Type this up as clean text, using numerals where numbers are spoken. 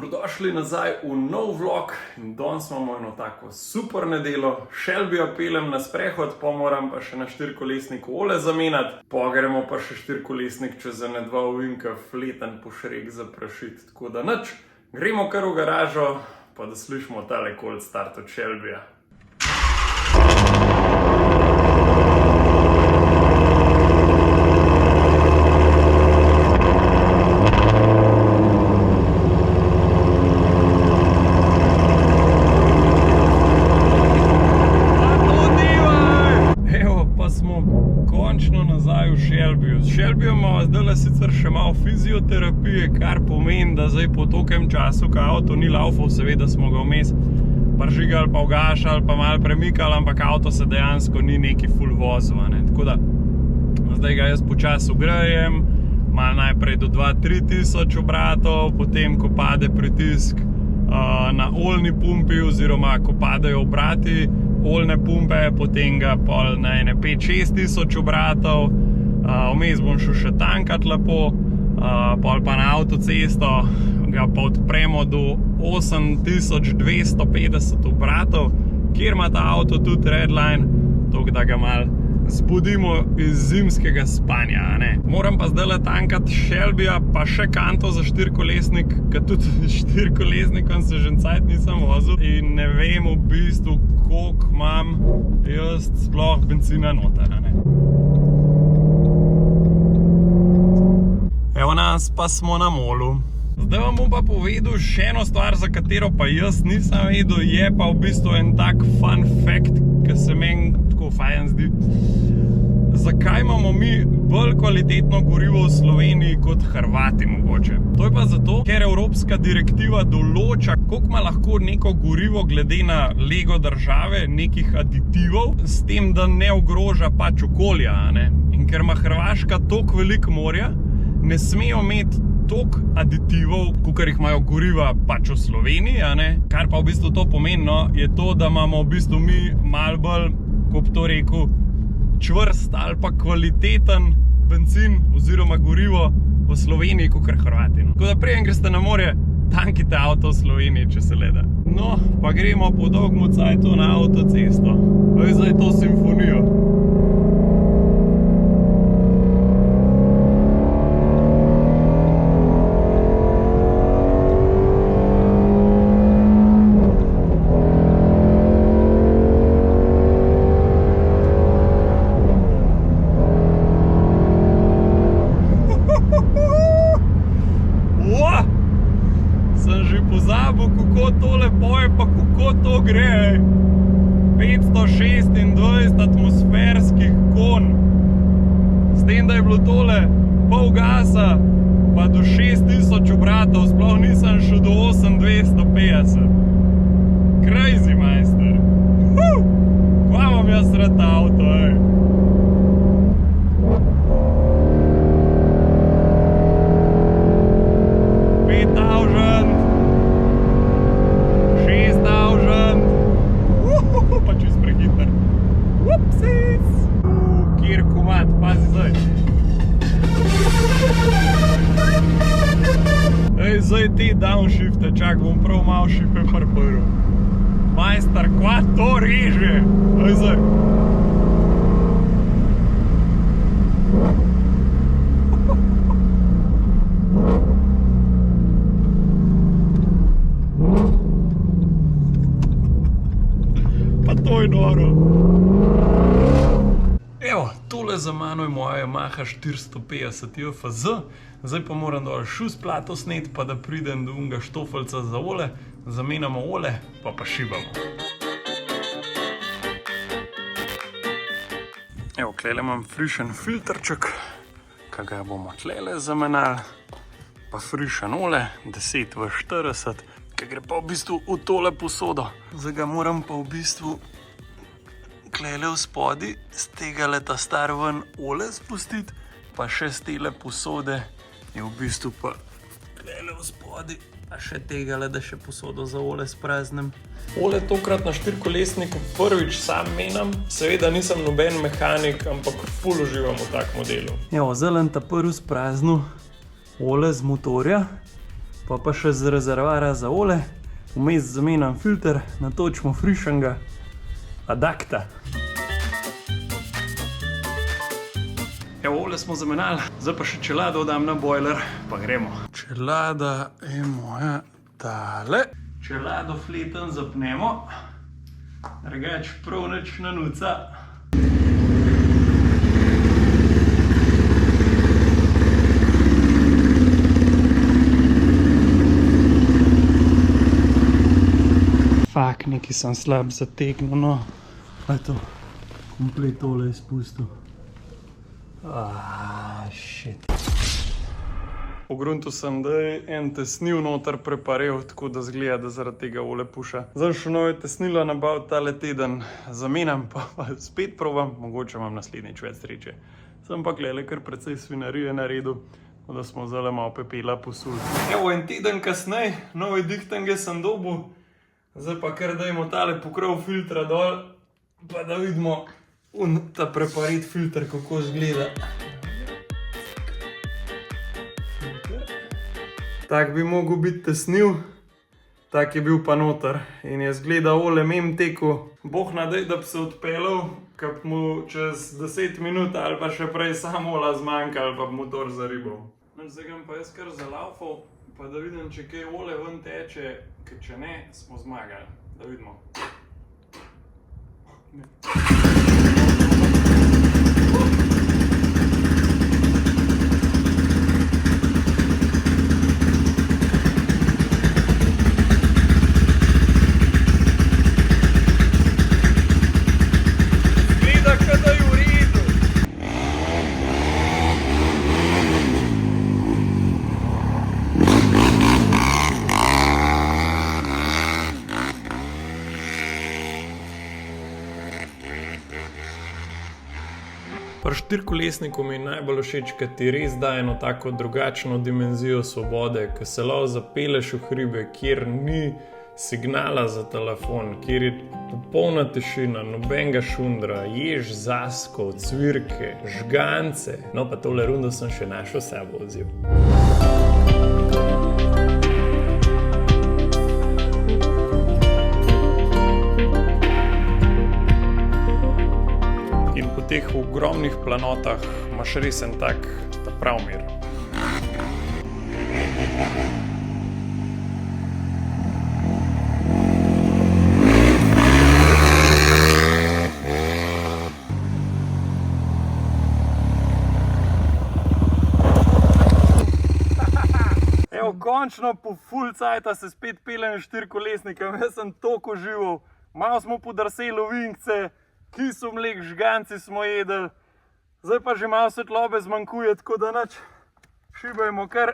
Dobrodošli nazaj v nov vlog in danes imamo eno tako super nedeljo. Shelbyja pelem na sprehod, pa moram pa še na štirikolesnik ole zamenjati. Pa gremo pa še štirikolesnik čez ene dva ovinka fleten pošrek zaprašiti. Tako da nič, gremo kar v garažo, pa da slišimo tale cold start od Shelbyja. S Shelbyjem imamo zdaj sicer še malo fizioterapije, kar pomeni, da zdaj po tokem času, ko avto ni laufal, seveda smo ga vmes pržigali, pa ugašali, pa malo premikali, ampak avto se dejansko ni neki ful vozil. Tako da zdaj ga jaz počasi ugrejem, malo najprej do 2-3 tisoč obratov, potem ko pade pritisk na oljni pumpi oziroma ko padejo obrati oljne pumpe, potem ga pol na ene 5-6 tisoč obratov. Vmes bom šel še tankat lepo, pol pa na avtocesto ga pa odpremo do 8250 obratov, kjer ima ta avto tudi redline, tako da ga malo zbudimo iz zimskega spanja. Moram pa zdaj tankat Shelbyja, pa še kanto za štirikolesnik, ker tudi štirikolesnikom se že cajt nisem vozil in ne vem v bistvu, koliko imam jaz sploh benzina noter. Evo nas, pa smo na molu. Zdaj vam bom pa povedal še eno stvar, za katero pa jaz nisem vedel, je pa v bistvu en tak fun fact, ki se meni tako fajn zdi. Zakaj imamo mi bolj kvalitetno gorivo v Sloveniji kot Hrvati mogoče? To je pa zato, ker Evropska direktiva določa, koliko ima lahko neko gorivo glede na lego države, nekih aditivov, s tem, da ne ogroža pač okolja. In ker ima Hrvaška toliko veliko morja, ne smejo imeti toliko aditivov, kakor jih imajo goriva pač v Sloveniji, kar pa v bistvu to pomeni, je to, da imamo v bistvu mi malo bolj, ko bi to rekel, čvrst ali pa kvaliteten bencin oziroma gorivo v Sloveniji, kakor Hrvati. Tako da preden greste na morje, tankite avto v Sloveniji, če se le da. No, pa gremo po dolgmu cajtu na avtocesto. Zdaj to simfonijo. Kako tole poje, pa kako to gre. 526 atmosferskih konj. S tem, da je bilo tole pol gasa, pa do 6000 obratov, sploh nisem šel do 8250. Crazy, majster. Kva imam jaz rad avto, Kjer komad, pazi zdaj. Zdaj te downshifte, čak bom prav malo šipe prprl. Majster, kva to reže? Zdaj. Pa to je noro. Evo, tole za mano je moja Yamaha 450 JFZ. Zdaj pa moram dol šus plato sneti, pa da pridem do unga štofelca za ole, zamenjamo ole, pa šibamo. Evo, tlele imam frišen filtrček, ki ga bomo tlele zamenjali, pa frišen ole, 10v40, ki gre pa v bistvu v tole posodo. Zdaj ga moram pa v bistvu klele v spodi, z tega leta star ven ole spustiti, pa še z tele posode je v bistvu pa klele v spodi, pa še tega le, da še posodo za ole spraznem. Ole tokrat na štirikolesniku prvič sam menjam, seveda nisem noben mehanik, ampak ful uživam v tak modelu. Evo, zelen ta prvi spraznu ole z motorja, Pa še z rezervoarja za olje, vmes zamenjam filter, natočimo frišanga adakta. Evo, olje smo zamenjali, zdaj pa še čelado dam na bojler, pa gremo. Čelada je moja tale. Čelado fleten zapnemo, drugač prav nič ne nuca. Fak, nekaj sem slab zategnil, no. Eto, komplet tole izpustil. Shit. V gruntu sem en tesnil noter preparil, tako da zgleda, da zaradi tega olje puša. Zdaj še nove tesnila nabaviti tale teden zamenjam, pa spet probam, mogoče imam naslednjič več sreče. Sem pa glede kar precej svinarije naredil, da smo zdaj malo pepela posuli. Evo, en teden kasneje, nove dihtange sem dobil, zdaj pa kar dajmo tale pokrov filtra dol, pa da vidimo ta preparit filter, kako zgleda. Tak bi mogel biti tesnil, tak je bil pa noter in je zgleda olje mem tekel. Bog nadej, da bi se odpeljal, ka bi mu čez 10 minut ali pa še prej samo olja zmanjka ali pa bi motor zaribal. Zdaj ga pa jaz kar zalaufal, pa da vidim, če kaj olje ven teče, ker če ne, smo zmagali. Da vidimo. Pri štirikolesniku mi je najbolj všeč, ker ti res daje eno tako drugačno dimenzijo svobode, ker se lahko zapelješ v hribe, kjer ni signala za telefon, kjer je popolna tišina, nobenega šundra, jež zaskov, cvirke, žgance. No pa tole rundo sem še našel sabo odziv. V teh ogromnih planotah imaš res en tak prav mir. Evo, končno po full cajta se spet peljem s štirikolesnikom. Jaz sem toliko užival. Malo smo podrseli ovinkce, kisel mlek, žganci smo jedli, zdaj pa že malo svetlobe zmanjkuje, tako da nič, šibajmo kar.